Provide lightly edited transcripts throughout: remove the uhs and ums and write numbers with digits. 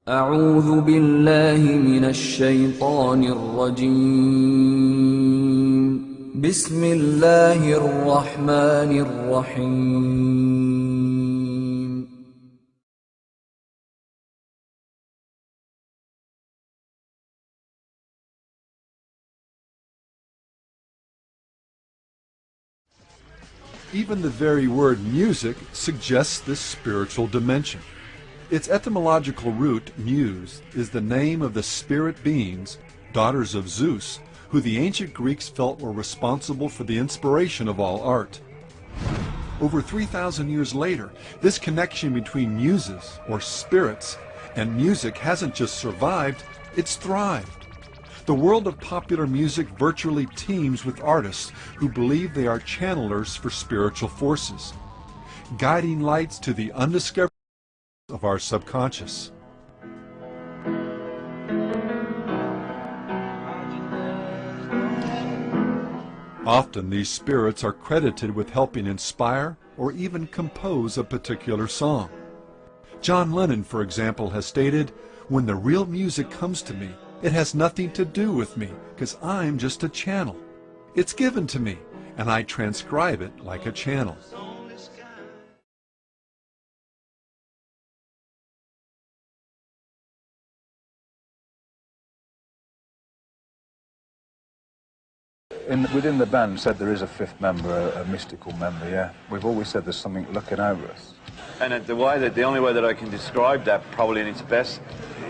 أعوذ بالله من الشيطان الرجيم بسم الله الرحمن الرحيم Even the very word music suggests this spiritual dimension. Its etymological root, muse, is the name of the spirit beings, daughters of Zeus, who the ancient Greeks felt were responsible for the inspiration of all art. Over 3,000 years later, this connection between muses, or spirits, and music hasn't just survived, it's thrived. The world of popular music virtually teems with artists who believe they are channelers for spiritual forces, guiding lights to the undiscovered of our subconscious. Often these spirits are credited with helping inspire or even compose a particular song. John Lennon, for example, has stated, "When the real music comes to me, it has nothing to do with me, because I'm just a channel. It's given to me, and I transcribe it like a channel." Within the band said there is a fifth member, a mystical member, yeah. We've always said there's something looking over us. And the only way that I can describe that, probably in its best,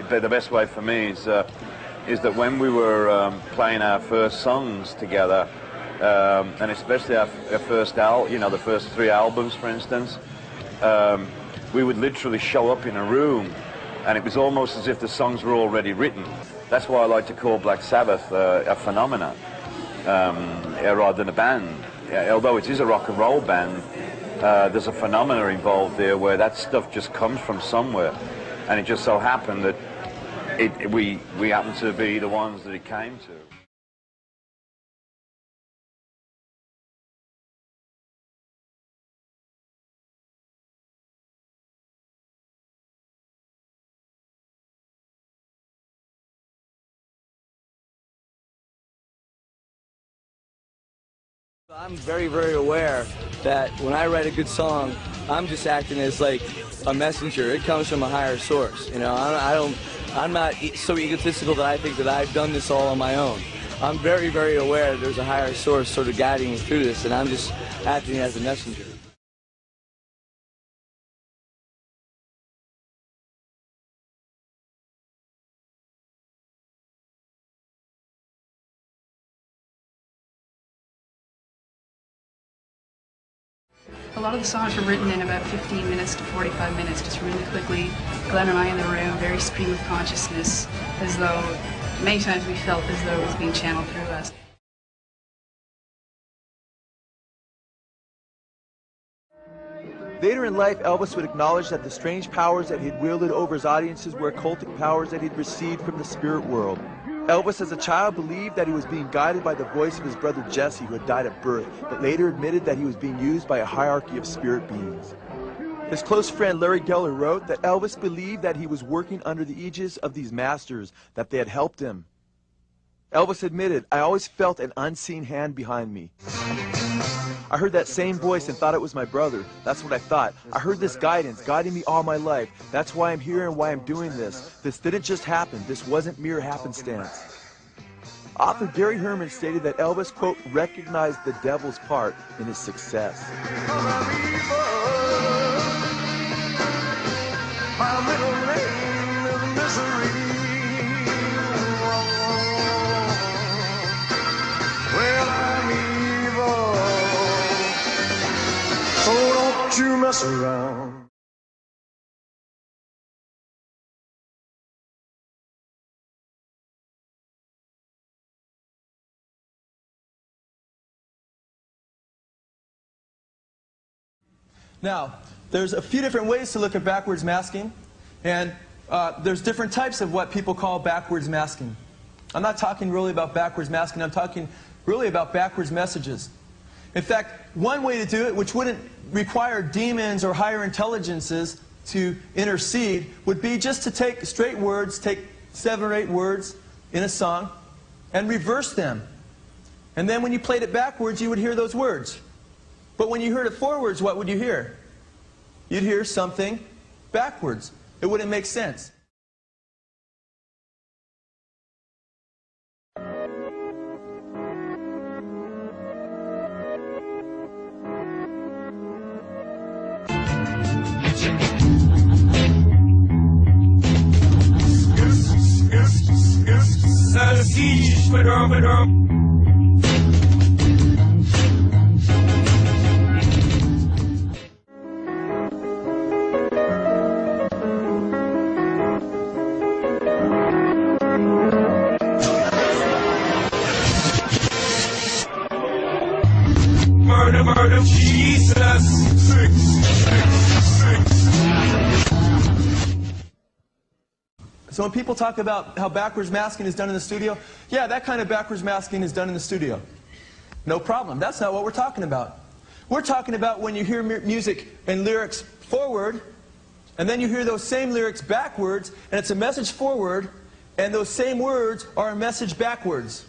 the best way for me is that when we were playing our first songs together, and especially our first the first 3 albums, for instance, we would literally show up in a room, and it was almost as if the songs were already written. That's why I like to call Black Sabbath a phenomenon. Rather than a band. Although it is a rock and roll band, there's a phenomena involved there where that stuff just comes from somewhere, and it just so happened that we happen to be the ones that it came to. I'm very, very aware that when I write a good song, I'm just acting as like a messenger. It comes from a higher source. You know, I'm not so egotistical that I think that I've done this all on my own. I'm very, very aware that there's a higher source sort of guiding me through this, and I'm just acting as a messenger. A lot of the songs were written in about 15 minutes to 45 minutes, just really quickly. Glenn and I in the room, very stream of consciousness, as though many times we felt as though it was being channeled through us. Later in life, Elvis would acknowledge that the strange powers that he'd wielded over his audiences were occultic powers that he'd received from the spirit world. Elvis, as a child, believed that he was being guided by the voice of his brother Jesse, who had died at birth, but later admitted that he was being used by a hierarchy of spirit beings. His close friend Larry Geller wrote that Elvis believed that he was working under the aegis of these masters, that they had helped him. Elvis admitted, "I always felt an unseen hand behind me. I heard that same voice and thought it was my brother. That's what I thought. I heard this guidance guiding me all my life. That's why I'm here and why I'm doing this. This didn't just happen. This wasn't mere happenstance." Author Gary Herman stated that Elvis, quote, recognized the devil's part in his success. You mess around. Now, there's a few different ways to look at backwards masking, and there's different types of what people call backwards masking. I'm not talking really about backwards masking, I'm talking really about backwards messages. In fact, one way to do it, which wouldn't require demons or higher intelligences, to intercede would be just to take straight words, take 7 or 8 words in a song, and reverse them. And then when you played it backwards, you would hear those words. But when you heard it forwards, what would you hear? You'd hear something backwards. It wouldn't make sense. Murder, Jesus. 6, 6, 6. So when people talk about how backwards masking is done in the studio, yeah, that kind of backwards masking is done in the studio. No problem. That's not what we're talking about. We're talking about when you hear music and lyrics forward, and then you hear those same lyrics backwards, and it's a message forward, and those same words are a message backwards.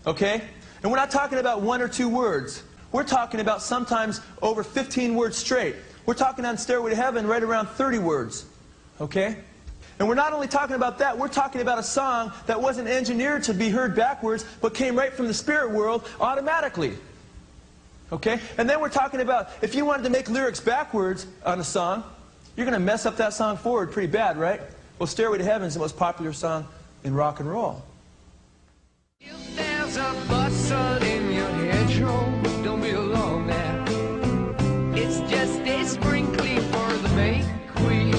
Okay? And we're not talking about 1 or 2 words. We're talking about sometimes over 15 words straight. We're talking on Stairway to Heaven right around 30 words. Okay? And we're not only talking about that, we're talking about a song that wasn't engineered to be heard backwards, but came right from the spirit world automatically. Okay? And then we're talking about, if you wanted to make lyrics backwards on a song, you're going to mess up that song forward pretty bad, right? Well, Stairway to Heaven is the most popular song in rock and roll. If there's a bustle in your hedgerow, don't be alone there. It's just a sprinkling for the May Queen.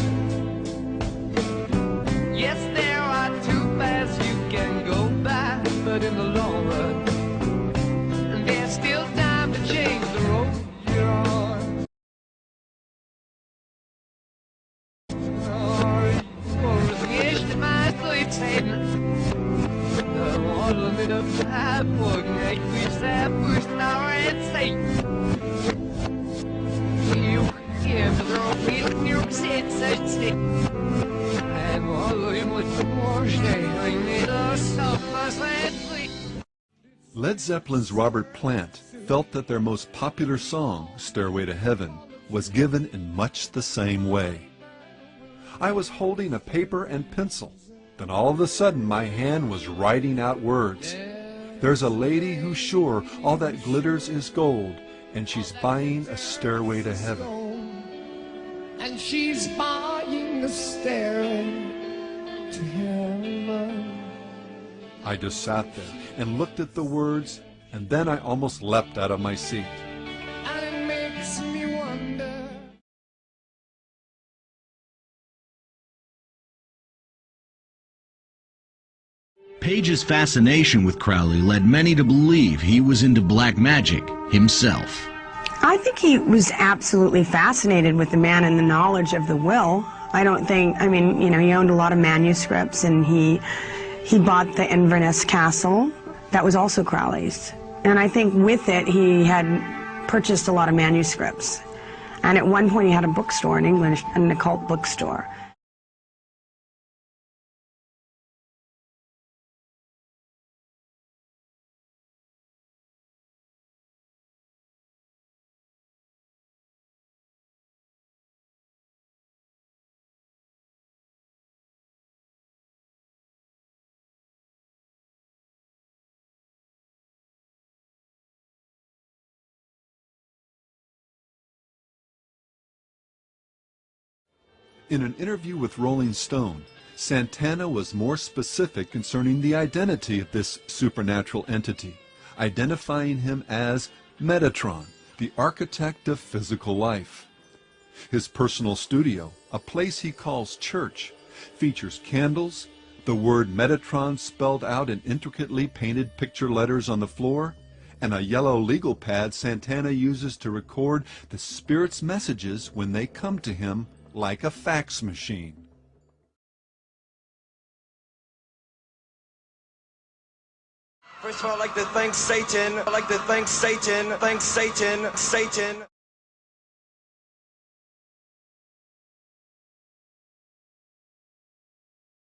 Yes, there are 2 paths you can go by, but in the long run, there's still time to change the road you're on. Led Zeppelin's Robert Plant felt that their most popular song, Stairway to Heaven, was given in much the same way. I was holding a paper and pencil. Then all of a sudden my hand was writing out words. There's a lady who's sure all that glitters is gold, and she's buying a stairway to heaven. And she's buying a stairway to heaven. I just sat there and looked at the words, and then I almost leapt out of my seat. And it makes me wonder. Page's fascination with Crowley led many to believe he was into black magic himself. I think he was absolutely fascinated with the man and the knowledge of the will. I don't think, I mean, you know, he owned a lot of manuscripts, and he bought the Inverness Castle. That was also Crowley's. And I think with it, he had purchased a lot of manuscripts. And at one point, he had a bookstore in England, an occult bookstore. In an interview with Rolling Stone, Santana was more specific concerning the identity of this supernatural entity, identifying him as Metatron, the architect of physical life. His personal studio, a place he calls church, features candles, the word Metatron spelled out in intricately painted picture letters on the floor, and a yellow legal pad Santana uses to record the spirit's messages when they come to him like a fax machine. First of all, I'd like to thank Satan. I'd like to thank Satan. Thanks, Satan. Satan.